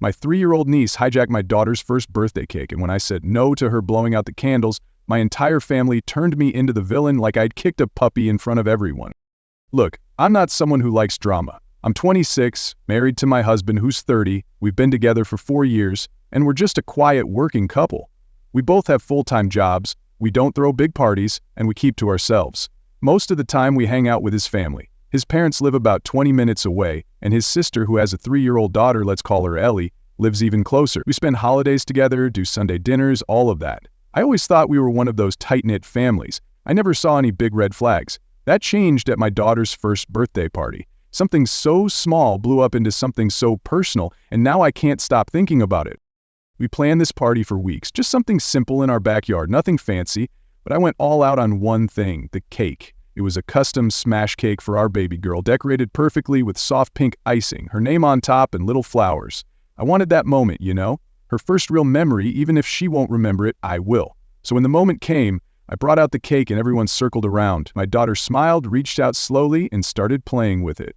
My 3-year-old niece hijacked my daughter's first birthday cake, and when I said no to her blowing out the candles, my entire family turned me into the villain like I'd kicked a puppy in front of everyone. Look, I'm not someone who likes drama. I'm 26, married to my husband who's 30, we've been together for 4 years, and we're just a quiet working couple. We both have full-time jobs, we don't throw big parties, and we keep to ourselves. Most of the time we hang out with his family. His parents live about 20 minutes away, and his sister, who has a 3-year-old daughter, let's call her Ellie, lives even closer. We spend holidays together, do Sunday dinners, all of that. I always thought we were one of those tight-knit families. I never saw any big red flags. That changed at my daughter's first birthday party. Something so small blew up into something so personal, and now I can't stop thinking about it. We planned this party for weeks, just something simple in our backyard, nothing fancy, but I went all out on one thing, the cake. It was a custom smash cake for our baby girl, decorated perfectly with soft pink icing, her name on top and little flowers. I wanted that moment, you know? Her first real memory, even if she won't remember it, I will. So when the moment came, I brought out the cake and everyone circled around. My daughter smiled, reached out slowly, and started playing with it.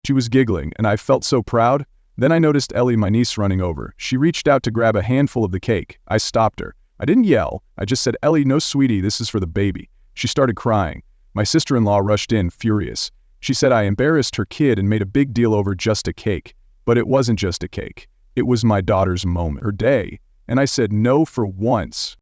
She was giggling, and I felt so proud. Then I noticed Ellie, my niece, running over. She reached out to grab a handful of the cake. I stopped her. I didn't yell. I just said, "Ellie, no sweetie, this is for the baby." She started crying. My sister-in-law rushed in, furious. She said I embarrassed her kid and made a big deal over just a cake. But it wasn't just a cake. It was my daughter's moment, her day. And I said no for once.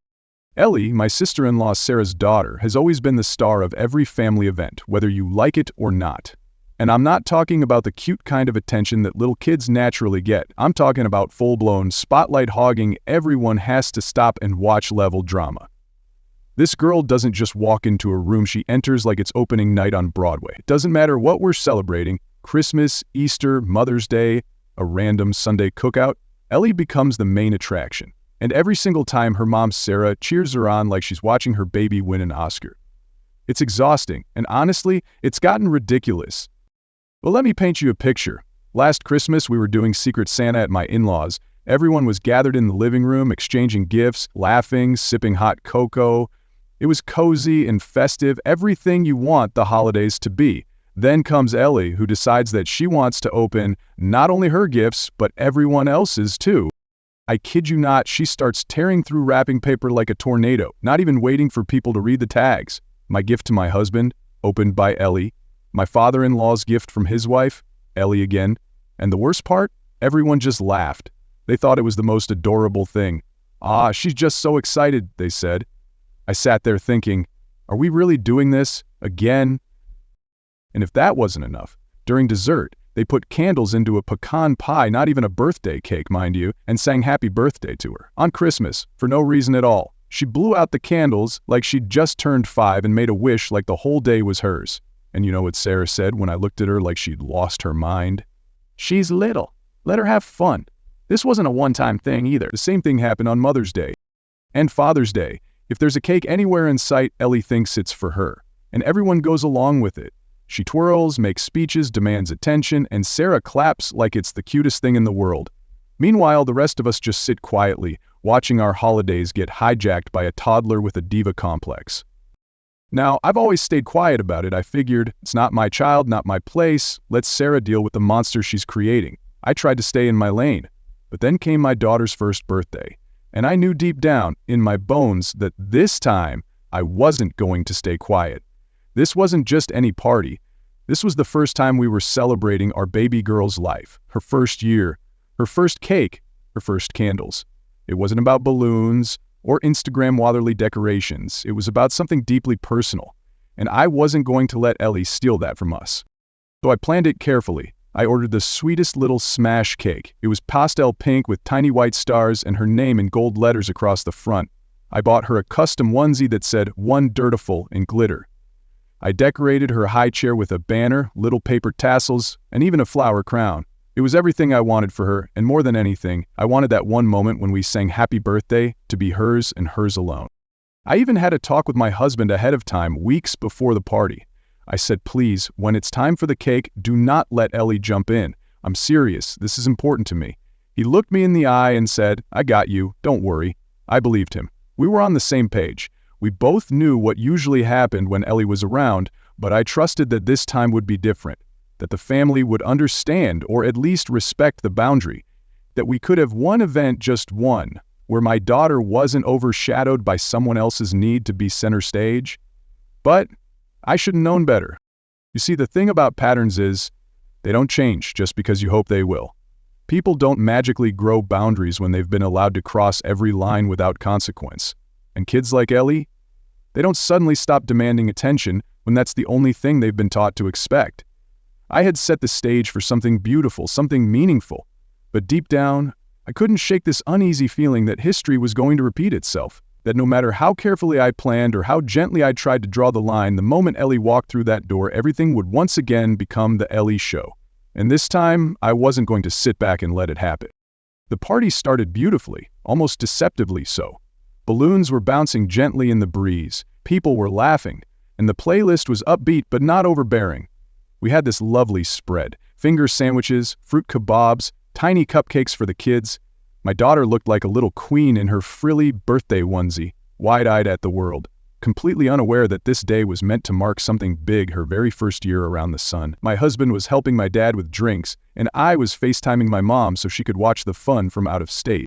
Ellie, my sister-in-law Sarah's daughter, has always been the star of every family event, whether you like it or not. And I'm not talking about the cute kind of attention that little kids naturally get. I'm talking about full-blown, spotlight-hogging, everyone has to stop and watch level drama. This girl doesn't just walk into a room, she enters like it's opening night on Broadway. It doesn't matter what we're celebrating, Christmas, Easter, Mother's Day, a random Sunday cookout, Ellie becomes the main attraction. And every single time her mom Sarah cheers her on like she's watching her baby win an Oscar. It's exhausting, and honestly, it's gotten ridiculous. Well, let me paint you a picture. Last Christmas, we were doing Secret Santa at my in-laws. Everyone was gathered in the living room, exchanging gifts, laughing, sipping hot cocoa. It was cozy and festive, everything you want the holidays to be. Then comes Ellie, who decides that she wants to open not only her gifts, but everyone else's too. I kid you not, she starts tearing through wrapping paper like a tornado, not even waiting for people to read the tags. My gift to my husband, opened by Ellie. My father-in-law's gift from his wife, Ellie again. And the worst part? Everyone just laughed. They thought it was the most adorable thing. "Ah, she's just so excited," they said. I sat there thinking, are we really doing this? Again? And if that wasn't enough, during dessert, they put candles into a pecan pie, not even a birthday cake, mind you, and sang happy birthday to her. On Christmas, for no reason at all. She blew out the candles like she'd just turned 5 and made a wish like the whole day was hers. And you know what Sarah said when I looked at her like she'd lost her mind? "She's little. Let her have fun." This wasn't a one-time thing either. The same thing happened on Mother's Day and Father's Day. If there's a cake anywhere in sight, Ellie thinks it's for her. And everyone goes along with it. She twirls, makes speeches, demands attention, and Sarah claps like it's the cutest thing in the world. Meanwhile, the rest of us just sit quietly, watching our holidays get hijacked by a toddler with a diva complex. Now, I've always stayed quiet about it. I figured, it's not my child, not my place. Let Sarah deal with the monster she's creating. I tried to stay in my lane. But then came my daughter's first birthday. And I knew deep down, in my bones, that this time, I wasn't going to stay quiet. This wasn't just any party. This was the first time we were celebrating our baby girl's life, her first year, her first cake, her first candles. It wasn't about balloons or Instagram-worthy decorations. It was about something deeply personal. And I wasn't going to let Ellie steal that from us. So I planned it carefully. I ordered the sweetest little smash cake. It was pastel pink with tiny white stars and her name in gold letters across the front. I bought her a custom onesie that said "One Dirtiful" in glitter. I decorated her high chair with a banner, little paper tassels, and even a flower crown. It was everything I wanted for her, and more than anything, I wanted that one moment when we sang happy birthday to be hers and hers alone. I even had a talk with my husband ahead of time, weeks before the party. I said, "Please, when it's time for the cake, do not let Ellie jump in. I'm serious, this is important to me." He looked me in the eye and said, "I got you, don't worry." I believed him. We were on the same page. We both knew what usually happened when Ellie was around, but I trusted that this time would be different, that the family would understand or at least respect the boundary. that we could have one event, just one, where my daughter wasn't overshadowed by someone else's need to be center stage. But I should have known better. You see, the thing about patterns is, they don't change just because you hope they will. People don't magically grow boundaries when they've been allowed to cross every line without consequence. And kids like Ellie, they don't suddenly stop demanding attention when that's the only thing they've been taught to expect. I had set the stage for something beautiful, something meaningful. But deep down, I couldn't shake this uneasy feeling that history was going to repeat itself. That no matter how carefully I planned or how gently I tried to draw the line, the moment Ellie walked through that door, everything would once again become the Ellie show. And this time, I wasn't going to sit back and let it happen. The party started beautifully, almost deceptively so. Balloons were bouncing gently in the breeze, people were laughing, and the playlist was upbeat but not overbearing. We had this lovely spread: finger sandwiches, fruit kebabs, tiny cupcakes for the kids. My daughter looked like a little queen in her frilly birthday onesie, wide-eyed at the world, completely unaware that this day was meant to mark something big, her very first year around the sun. My husband was helping my dad with drinks, and I was FaceTiming my mom so she could watch the fun from out of state.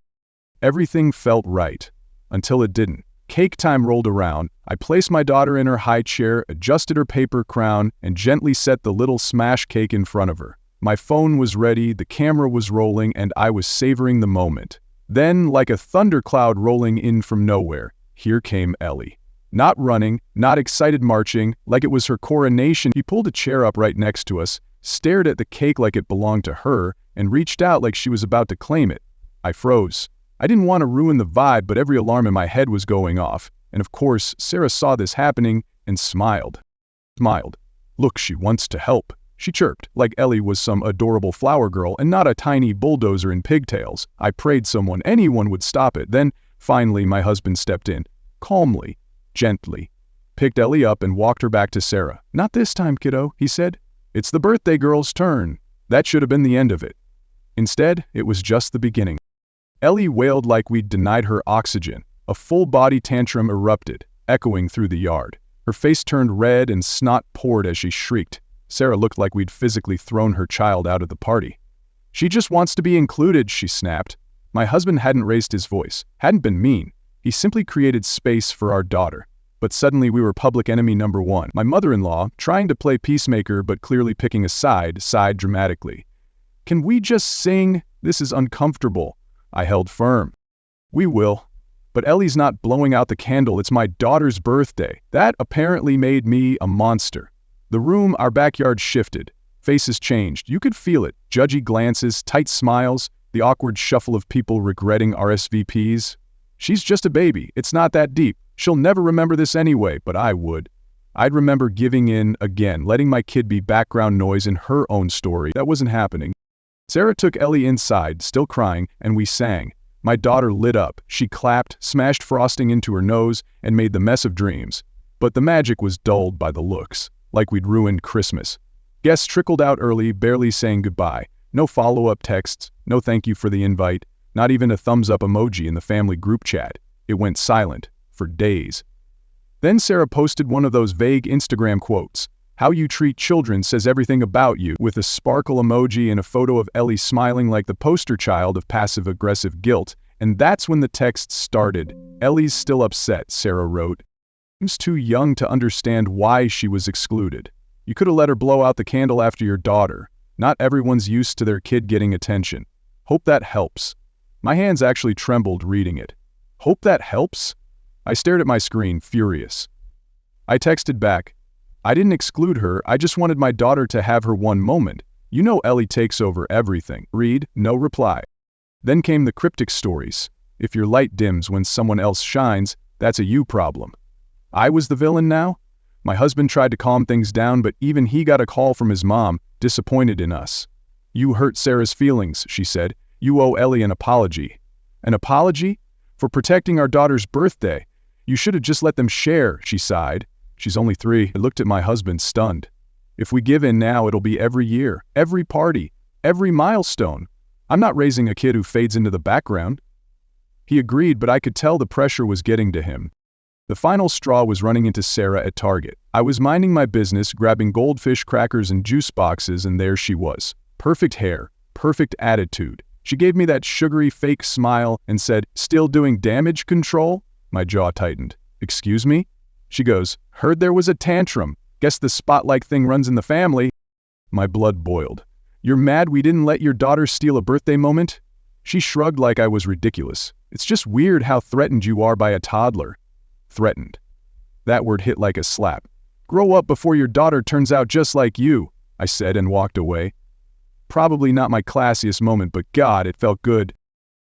Everything felt right, until it didn't. Cake time rolled around. I placed my daughter in her high chair, adjusted her paper crown, and gently set the little smash cake in front of her. My phone was ready, the camera was rolling, and I was savoring the moment. Then, like a thundercloud rolling in from nowhere, here came Ellie. Not running, not excited marching, like it was her coronation. She pulled a chair up right next to us, stared at the cake like it belonged to her, and reached out like she was about to claim it. I froze. I didn't want to ruin the vibe, but every alarm in my head was going off. And of course, Sarah saw this happening and smiled. Look, she wants to help, she chirped, like Ellie was some adorable flower girl and not a tiny bulldozer in pigtails. I prayed anyone would stop it. Then, finally, my husband stepped in, calmly, gently, picked Ellie up and walked her back to Sarah. "Not this time, kiddo," he said. "It's the birthday girl's turn." That should have been the end of it. Instead, it was just the beginning. Ellie wailed like we'd denied her oxygen. A full-body tantrum erupted, echoing through the yard. Her face turned red and snot poured as she shrieked. Sarah looked like we'd physically thrown her child out of the party. "She just wants to be included," she snapped. My husband hadn't raised his voice, hadn't been mean. He simply created space for our daughter. But suddenly we were public enemy number one. My mother-in-law, trying to play peacemaker but clearly picking a side, sighed dramatically. "Can we just sing? This is uncomfortable." I held firm. "We will. But Ellie's not blowing out the candle. It's my daughter's birthday." That apparently made me a monster. The room, our backyard, shifted. Faces changed. You could feel it. Judgy glances, tight smiles, the awkward shuffle of people regretting RSVPs. "She's just a baby. It's not that deep. She'll never remember this anyway," but I would. I'd remember giving in again, letting my kid be background noise in her own story. That wasn't happening. Sarah took Ellie inside, still crying, and we sang. My daughter lit up. She clapped, smashed frosting into her nose, and made the mess of dreams. But the magic was dulled by the looks, like we'd ruined Christmas. Guests trickled out early, barely saying goodbye. No follow-up texts, no thank you for the invite, not even a thumbs-up emoji in the family group chat. It went silent, for days. Then Sarah posted one of those vague Instagram quotes. "How you treat children says everything about you," with a sparkle emoji and a photo of Ellie smiling like the poster child of passive-aggressive guilt. And that's when the text started. "Ellie's still upset," Sarah wrote. "Seems too young to understand why she was excluded. You could have let her blow out the candle after your daughter. Not everyone's used to their kid getting attention. Hope that helps." My hands actually trembled reading it. Hope that helps? I stared at my screen, furious. I texted back, "I didn't exclude her, I just wanted my daughter to have her one moment. You know Ellie takes over everything." Read, no reply. Then came the cryptic stories. If your light dims when someone else shines, that's a you problem. I was the villain now? My husband tried to calm things down, but even he got a call from his mom, disappointed in us. "You hurt Sarah's feelings," she said. "You owe Ellie an apology." "An apology? For protecting our daughter's birthday? You should have just let them share," she sighed. "She's only 3. I looked at my husband, stunned. "If we give in now, it'll be every year, every party, every milestone. I'm not raising a kid who fades into the background." He agreed, but I could tell the pressure was getting to him. The final straw was running into Sarah at Target. I was minding my business, grabbing goldfish crackers and juice boxes, and there she was. Perfect hair, perfect attitude. She gave me that sugary fake smile and said, "Still doing damage control?" My jaw tightened. "Excuse me?" She goes, "Heard there was a tantrum. Guess the spotlight thing runs in the family." My blood boiled. "You're mad we didn't let your daughter steal a birthday moment?" She shrugged like I was ridiculous. "It's just weird how threatened you are by a toddler." Threatened. That word hit like a slap. "Grow up before your daughter turns out just like you," I said and walked away. Probably not my classiest moment, but God, it felt good.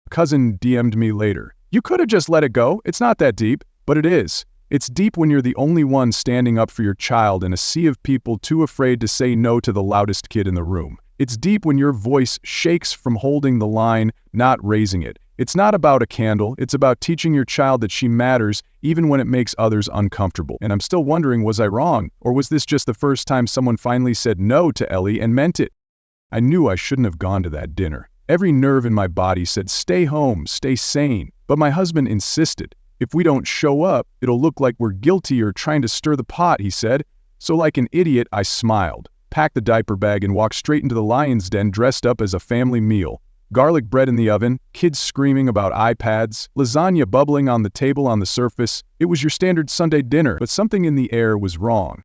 A cousin DM'd me later. "You could have just let it go. It's not that deep." But it is. It's deep when you're the only one standing up for your child in a sea of people too afraid to say no to the loudest kid in the room. It's deep when your voice shakes from holding the line, not raising it. It's not about a candle, it's about teaching your child that she matters even when it makes others uncomfortable. And I'm still wondering, was I wrong? Or was this just the first time someone finally said no to Ellie and meant it? I knew I shouldn't have gone to that dinner. Every nerve in my body said, stay home, stay sane. But my husband insisted. "If we don't show up, it'll look like we're guilty or trying to stir the pot," he said. So like an idiot, I smiled, packed the diaper bag and walked straight into the lion's den dressed up as a family meal. Garlic bread in the oven, kids screaming about iPads, lasagna bubbling on the table on the surface. It was your standard Sunday dinner, but something in the air was wrong.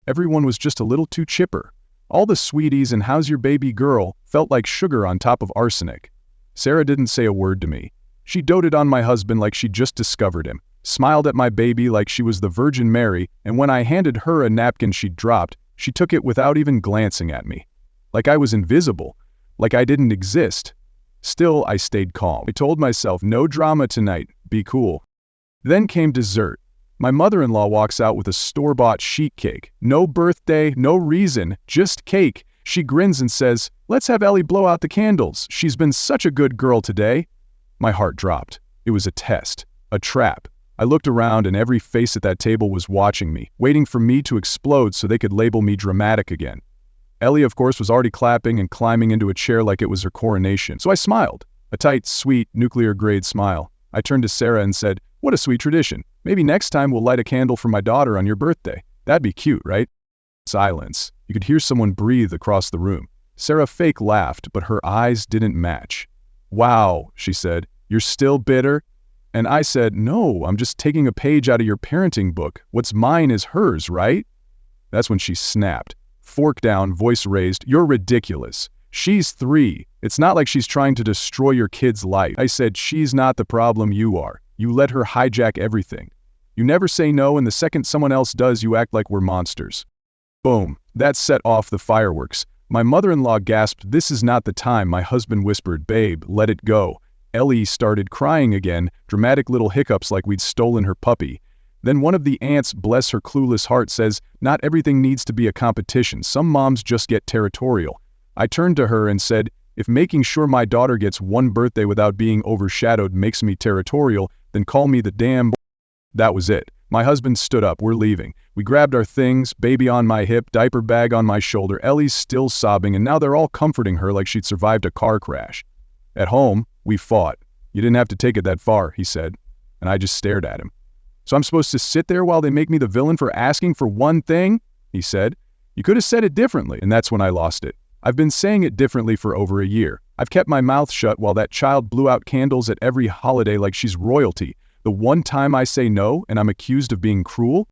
Everyone was just a little too chipper. All the sweeties and "how's your baby girl" felt like sugar on top of arsenic. Sarah didn't say a word to me. She doted on my husband like she just discovered him, smiled at my baby like she was the Virgin Mary, and when I handed her a napkin she'd dropped, she took it without even glancing at me. Like I was invisible, like I didn't exist. Still, I stayed calm. I told myself, no drama tonight, be cool. Then came dessert. My mother-in-law walks out with a store-bought sheet cake. No birthday, no reason, just cake. She grins and says, "Let's have Ellie blow out the candles. She's been such a good girl today." My heart dropped. It was a test, a trap. I looked around and every face at that table was watching me, waiting for me to explode so they could label me dramatic again. Ellie, of course, was already clapping and climbing into a chair like it was her coronation, so I smiled. A tight, sweet, nuclear-grade smile. I turned to Sarah and said, "What a sweet tradition. Maybe next time we'll light a candle for my daughter on your birthday. That'd be cute, right?" Silence. You could hear someone breathe across the room. Sarah fake laughed, but her eyes didn't match. "Wow," she said, "you're still bitter?" And I said, "No, I'm just taking a page out of your parenting book. What's mine is hers, right?" That's when she snapped. Fork down, voice raised, "You're ridiculous. She's 3. It's not like she's trying to destroy your kid's life." I said, "She's not the problem, you are. You let her hijack everything. You never say no, and the second someone else does, you act like we're monsters." Boom. That set off the fireworks. My mother-in-law gasped, "This is not the time." My husband whispered, "Babe, let it go." Ellie started crying again, dramatic little hiccups like we'd stolen her puppy. Then one of the aunts, bless her clueless heart, says, "Not everything needs to be a competition. Some moms just get territorial." I turned to her and said, "If making sure my daughter gets one birthday without being overshadowed makes me territorial, then call me the damn b-." That was it. My husband stood up. "We're leaving." We grabbed our things, baby on my hip, diaper bag on my shoulder. Ellie's still sobbing, and now they're all comforting her like she'd survived a car crash. At home, we fought. "You didn't have to take it that far," he said, and I just stared at him. "So I'm supposed to sit there while they make me the villain for asking for one thing?" he said. "You could have said it differently." And that's when I lost it. I've been saying it differently for over a year. I've kept my mouth shut while that child blew out candles at every holiday like she's royalty. The one time I say no and I'm accused of being cruel?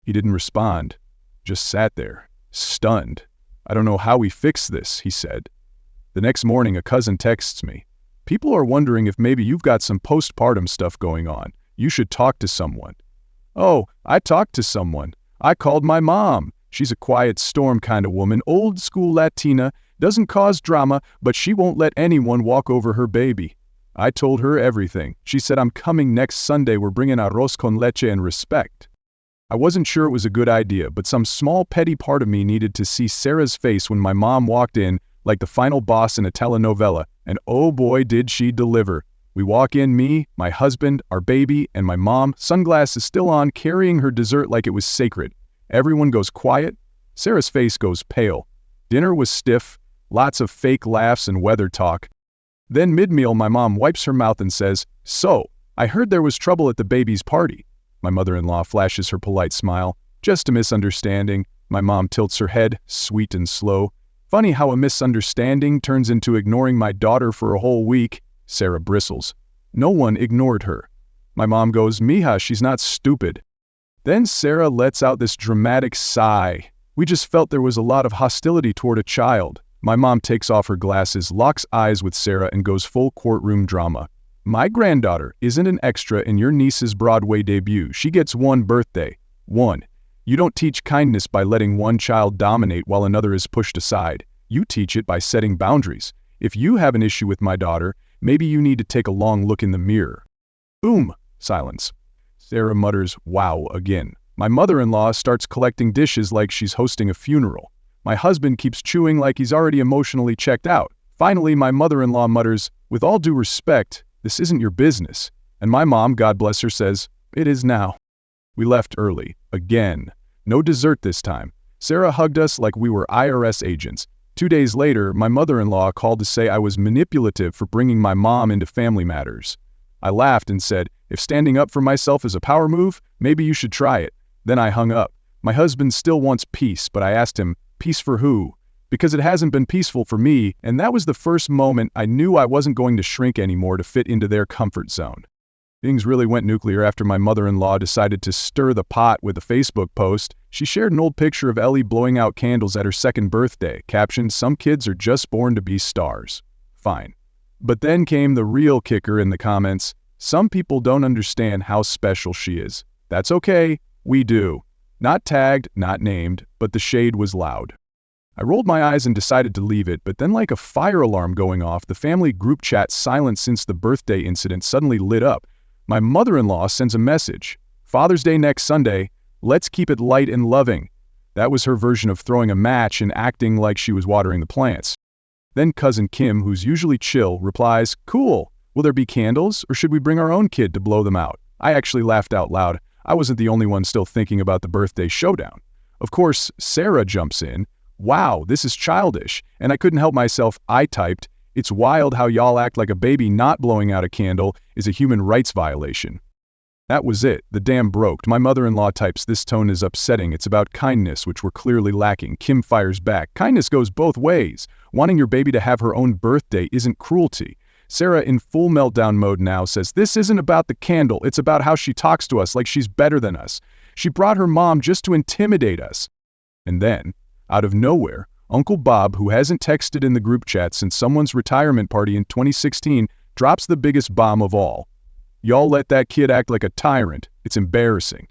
He didn't respond, just sat there, stunned. "I don't know how we fix this," he said. The next morning, a cousin texts me. "People are wondering if maybe you've got some postpartum stuff going on. You should talk to someone." Oh, I talked to someone. I called my mom. She's a quiet storm kind of woman, old school Latina, doesn't cause drama, but she won't let anyone walk over her baby. I told her everything. She said, "I'm coming next Sunday. We're bringing arroz con leche and respect." I wasn't sure it was a good idea, but some small petty part of me needed to see Sarah's face when my mom walked in, like the final boss in a telenovela, and oh boy did she deliver. We walk in, me, my husband, our baby, and my mom, sunglasses still on, carrying her dessert like it was sacred. Everyone goes quiet. Sarah's face goes pale. Dinner was stiff, lots of fake laughs and weather talk. Then mid-meal, my mom wipes her mouth and says, "So, I heard there was trouble at the baby's party." My mother-in-law flashes her polite smile. "Just a misunderstanding." My mom tilts her head, sweet and slow. Funny how a misunderstanding turns into ignoring my daughter for a whole week. Sarah bristles. No one ignored her. My mom goes, Mija, she's not stupid. Then Sarah lets out this dramatic sigh. We just felt there was a lot of hostility toward a child. My mom takes off her glasses, locks eyes with Sarah, and goes full courtroom drama. My granddaughter isn't an extra in your niece's Broadway debut. She gets one birthday. One. You don't teach kindness by letting one child dominate while another is pushed aside. You teach it by setting boundaries. If you have an issue with my daughter, maybe you need to take a long look in the mirror. Boom. Silence. Sarah mutters, wow, again. My mother-in-law starts collecting dishes like she's hosting a funeral. My husband keeps chewing like he's already emotionally checked out. Finally, my mother-in-law mutters, with all due respect, this isn't your business. And my mom, God bless her, says, it is now. We left early. Again. No dessert this time. Sarah hugged us like we were IRS agents. 2 days later, my mother-in-law called to say I was manipulative for bringing my mom into family matters. I laughed and said, if standing up for myself is a power move, maybe you should try it. Then I hung up. My husband still wants peace, but I asked him, peace for who? Because it hasn't been peaceful for me, and that was the first moment I knew I wasn't going to shrink anymore to fit into their comfort zone. Things really went nuclear after my mother-in-law decided to stir the pot with a Facebook post. She shared an old picture of Ellie blowing out candles at her second birthday, captioned, some kids are just born to be stars. Fine. But then came the real kicker in the comments. Some people don't understand how special she is. That's okay, we do. Not tagged, not named, but the shade was loud. I rolled my eyes and decided to leave it, but then like a fire alarm going off, the family group chat silent since the birthday incident suddenly lit up. My mother-in-law sends a message. Father's Day next Sunday, let's keep it light and loving. That was her version of throwing a match and acting like she was watering the plants. Then cousin Kim, who's usually chill, replies, cool. Will there be candles, or should we bring our own kid to blow them out? I actually laughed out loud. I wasn't the only one still thinking about the birthday showdown. Of course, Sarah jumps in. Wow, this is childish. And I couldn't help myself. I typed, it's wild how y'all act like a baby not blowing out a candle is a human rights violation. That was it. The dam broke. My mother-in-law types, this tone is upsetting. It's about kindness, which we're clearly lacking. Kim fires back. Kindness goes both ways. Wanting your baby to have her own birthday isn't cruelty. Sarah, in full meltdown mode now, says, this isn't about the candle. It's about how she talks to us like she's better than us. She brought her mom just to intimidate us. And then, out of nowhere, Uncle Bob, who hasn't texted in the group chat since someone's retirement party in 2016, drops the biggest bomb of all. Y'all let that kid act like a tyrant. It's embarrassing.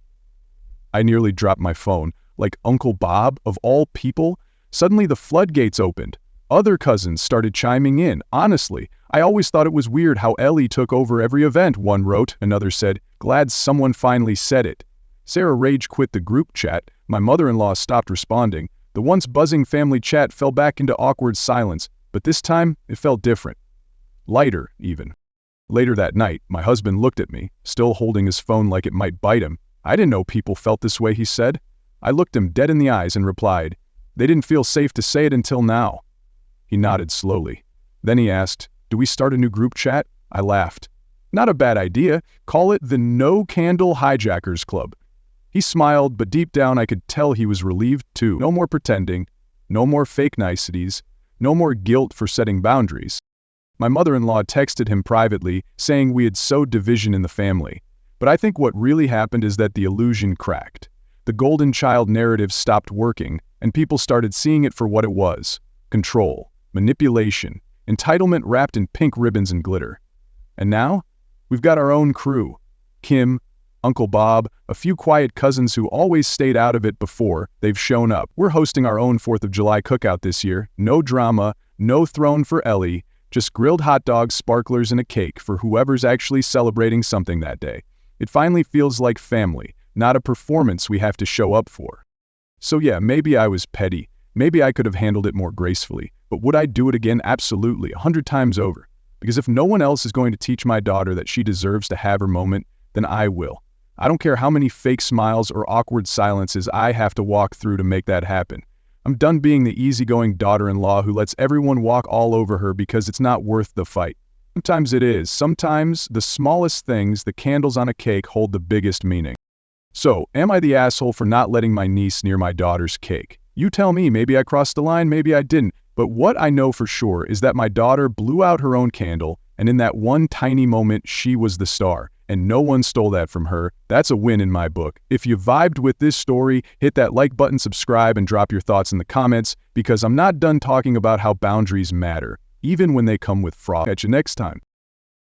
I nearly dropped my phone. Like Uncle Bob, of all people? Suddenly the floodgates opened. Other cousins started chiming in. Honestly, I always thought it was weird how Ellie took over every event, one wrote. Another said, glad someone finally said it. Sarah rage quit the group chat. My mother-in-law stopped responding. The once buzzing family chat fell back into awkward silence, but this time it felt different. Lighter, even. Later that night, my husband looked at me, still holding his phone like it might bite him. I didn't know people felt this way, he said. I looked him dead in the eyes and replied, they didn't feel safe to say it until now. He nodded slowly. Then he asked, do we start a new group chat? I laughed. Not a bad idea. Call it the No Candle Hijackers Club. He smiled, but deep down I could tell he was relieved too. No more pretending, no more fake niceties, no more guilt for setting boundaries. My mother-in-law texted him privately, saying we had sowed division in the family. But I think what really happened is that the illusion cracked. The golden child narrative stopped working, and people started seeing it for what it was. Control, manipulation, entitlement wrapped in pink ribbons and glitter. And now, we've got our own crew. Kim, Uncle Bob, a few quiet cousins who always stayed out of it before, they've shown up. We're hosting our own 4th of July cookout this year. No drama, no throne for Ellie, just grilled hot dogs, sparklers, and a cake for whoever's actually celebrating something that day. It finally feels like family, not a performance we have to show up for. So yeah, maybe I was petty. Maybe I could have handled it more gracefully. But would I do it again? Absolutely, 100 times over. Because if no one else is going to teach my daughter that she deserves to have her moment, then I will. I don't care how many fake smiles or awkward silences I have to walk through to make that happen. I'm done being the easygoing daughter-in-law who lets everyone walk all over her because it's not worth the fight. Sometimes it is. Sometimes the smallest things, the candles on a cake, hold the biggest meaning. So, am I the asshole for not letting my niece near my daughter's cake? You tell me, maybe I crossed the line, maybe I didn't. But what I know for sure is that my daughter blew out her own candle, and in that one tiny moment, she was the star. And no one stole that from her. That's a win in my book. If you vibed with this story, hit that like button, subscribe, and drop your thoughts in the comments, because I'm not done talking about how boundaries matter, even when they come with fraud. Catch you next time.